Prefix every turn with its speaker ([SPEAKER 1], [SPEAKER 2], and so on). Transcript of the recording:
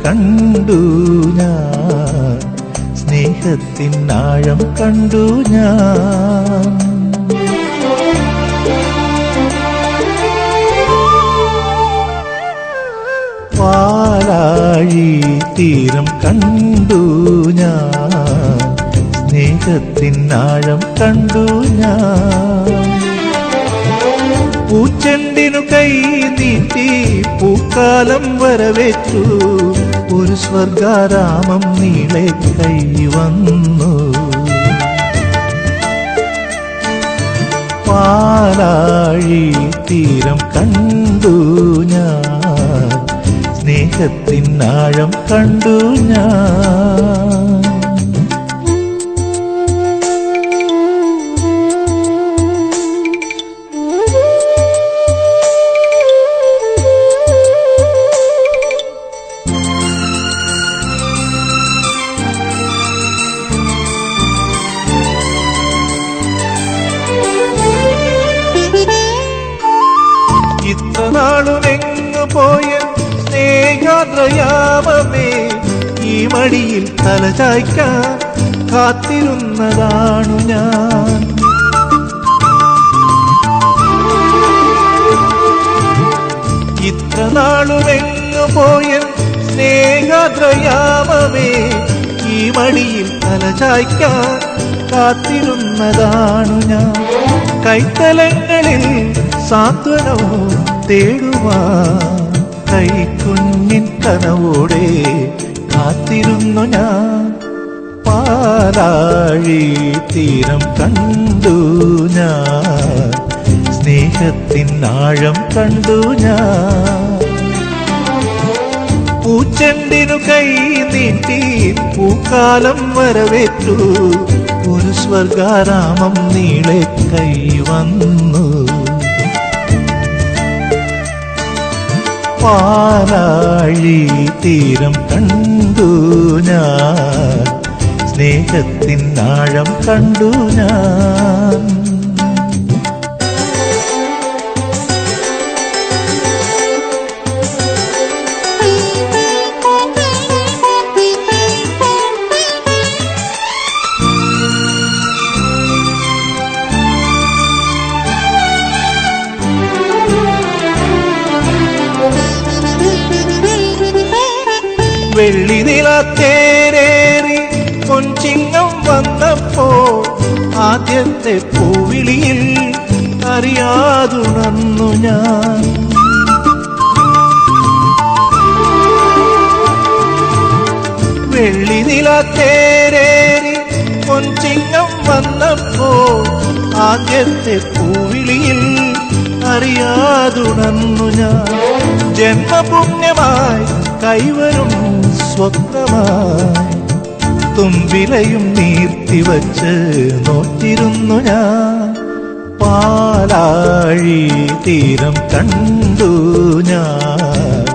[SPEAKER 1] കണ്ടു ഞാൻ, സ്നേഹത്തിൻ ആഴം കണ്ടു ഞാൻ. പാലാഴി തീരം കണ്ടു ഞാൻ, സ്നേഹത്തിൻ ആഴം കണ്ടു ഞാൻ. പൂച്ചെണ്ടിനു കൈ നീട്ടി പൂക്കാലം വരവേറ്റു, ഒരു സ്വർഗാരാമം നീളെ കൈ വന്നു. പാലാഴി തീരം കണ്ടു ഞാൻ, സ്നേഹത്തിൻ ആഴം കണ്ടു ഞാൻ. ഇത്ര നാളുമെങ്ങു പോയ സ്നേഹാദ്രയാമമേ, ഈ മടിയിൽ തലചായ്ക്കാൻ കാത്തിരുന്നതാണു ഞാൻ. ഇത്ര നാളുമെങ്ങു പോയ സ്നേഹാദ്രയാമമേ, ഈ മടിയിൽ തലചായ്ക്കാൻ കാത്തിരുന്നതാണു ഞാൻ. കൈത്തലങ്ങളിൽ സാന്ത്വനവും തേടുവാൻ കൈക്കുഞ്ഞിൻ കനവോടെ കാത്തിരുന്നു ഞാൻ. പാലാഴി തീരം കണ്ടു ഞാൻ, സ്നേഹത്തിൻ ആഴം കണ്ടു ഞാൻ. പൂച്ചെണ്ടിനു കൈ നീട്ടി പൂക്കാലം വരവേറ്റു, ഒരു സ്വർഗാരാമം നീളെ കൈ വന്നു. പാലാഴി തീരം കണ്ടു ഞാൻ, സ്നേഹത്തിൻ ആഴം കണ്ടു ഞാൻ. വെള്ളി നിലത്തേരേറി പൊൻചിങ്ങം വന്നപ്പോ, ആദ്യത്തെ പൂവിളിയിൽ അറിയാതുണർന്നു ഞാൻ. വെള്ളി നിലത്തേരേറി പൊൻചിങ്ങം വന്നപ്പോ, ആദ്യത്തെ പൂവിളിയിൽ അറിയാതുണർന്നു ഞാൻ. ജന്മപുണ്യമായി കൈവരും സ്വപ്നമായി തുമ്പിലയും നീർത്തിവച്ച് നോറ്റിരുന്നു ഞാൻ. പാലാഴി തീരം കണ്ടു ഞാൻ,